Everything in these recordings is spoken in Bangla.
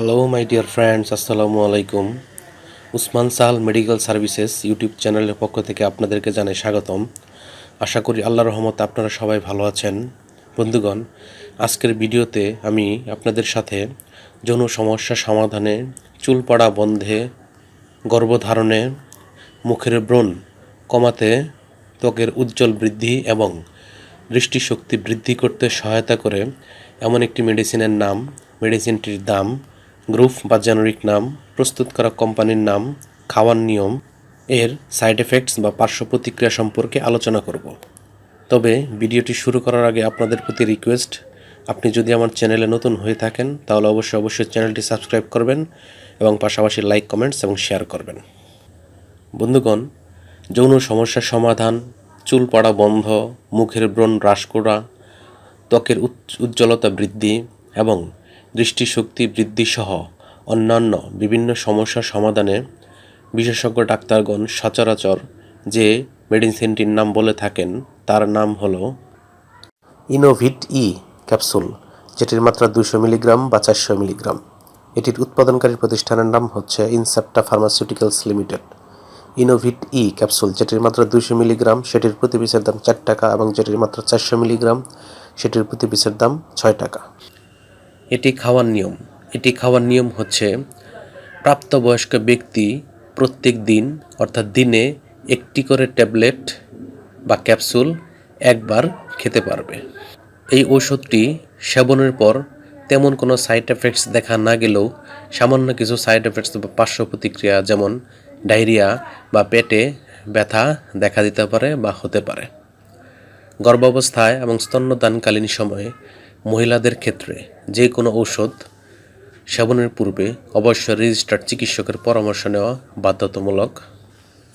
হ্যালো মাই ডিয়ার ফ্রেন্ডস, আসসালামু আলাইকুম। উসমান সাল মেডিকেল সার্ভিসেস ইউটিউব চ্যানেলের পক্ষ থেকে আপনাদেরকে জানাই স্বাগতম। আশা করি আল্লাহর রহমতে আপনারা সবাই ভালো আছেন। বন্ধুগণ, আজকের ভিডিওতে আমি আপনাদের সাথে যৌন সমস্যা সমাধানে, চুল পড়া বন্ধে, গর্ভধারণে, মুখের ব্রণ কমাতে, ত্বকের উজ্জ্বল বৃদ্ধি এবং দৃষ্টিশক্তি বৃদ্ধি করতে সহায়তা করে এমন একটি মেডিসিনের নাম, মেডিসিনটির দাম, গ্রুপ বা জেনারিক নাম, প্রস্তুত করা কোম্পানির নাম, খাওয়ার নিয়ম, এর সাইড এফেক্টস বা পার্শ্ব প্রতিক্রিয়া সম্পর্কে আলোচনা করব। তবে ভিডিওটি শুরু করার আগে আপনাদের প্রতি রিকোয়েস্ট, আপনি যদি আমার চ্যানেলে নতুন হয়ে থাকেন তাহলে অবশ্যই চ্যানেলটি সাবস্ক্রাইব করবেন এবং পাশাপাশি লাইক, কমেন্টস এবং শেয়ার করবেন। বন্ধুগণ, যৌন সমস্যার সমাধান, চুল পড়া বন্ধ, মুখের ব্রণ হ্রাস করা, ত্বকের উজ্জ্বলতা বৃদ্ধি এবং দৃষ্টিশক্তি বৃদ্ধি সহ অন্যান্য বিভিন্ন সমস্যার সমাধানে বিশেষজ্ঞ ডাক্তারগণ সচরাচর যে মেডিসিনটির নাম বলে থাকেন তার নাম হল ইনোভিট ই ক্যাপসুল, যেটির মাত্রা 200 মিলিগ্রাম বা 400 মিলিগ্রাম। এটির উৎপাদনকারী প্রতিষ্ঠানের নাম হচ্ছে Incepta pharmaceuticals limited. Innovit E capsule যেটির মাত্রা 200 মিলিগ্রাম, সেটির প্রতি পিসের দাম 4 টাকা এবং যেটির মাত্রা 400 মিলিগ্রাম, সেটির প্রতি পিসের দাম 6 টাকা। এটি খাওয়ার নিয়ম হচ্ছে প্রাপ্তবয়স্ক ব্যক্তি প্রত্যেক দিন অর্থাৎ দিনে একটি করে ট্যাবলেট বা ক্যাপসুল একবার খেতে পারবে। এই ঔষধটি সেবনের পর তেমন কোনো সাইড এফেক্টস দেখা না গেলেও সামান্য কিছু সাইড এফেক্টস বা পার্শ্ব প্রতিক্রিয়া যেমন ডায়রিয়া বা পেটে ব্যথা দেখা দিতে পারে বা হতে পারে। গর্ভাবস্থায় এবং স্তন্যদানকালীন সময়ে মহিলাদের ক্ষেত্রে যে কোনো ঔষধ সেবনের পূর্বে অবশ্যই রেজিস্টার্ড চিকিৎসকের পরামর্শ নেওয়া বাধ্যতামূলক।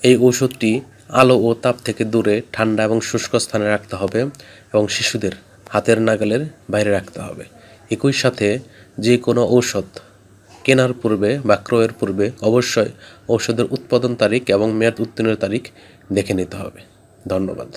এই ঔষধটি আলো ও তাপ থেকে দূরে ঠান্ডা এবং শুষ্ক স্থানে রাখতে হবে এবং শিশুদের হাতের নাগালের বাইরে রাখতে হবে। একই সাথে যে কোনো ঔষধ কেনার পূর্বে বা ক্রয়ের পূর্বে অবশ্যই ঔষধের উৎপাদন তারিখ এবং মেয়াদ উত্তীর্ণের তারিখ দেখে নিতে হবে। ধন্যবাদ।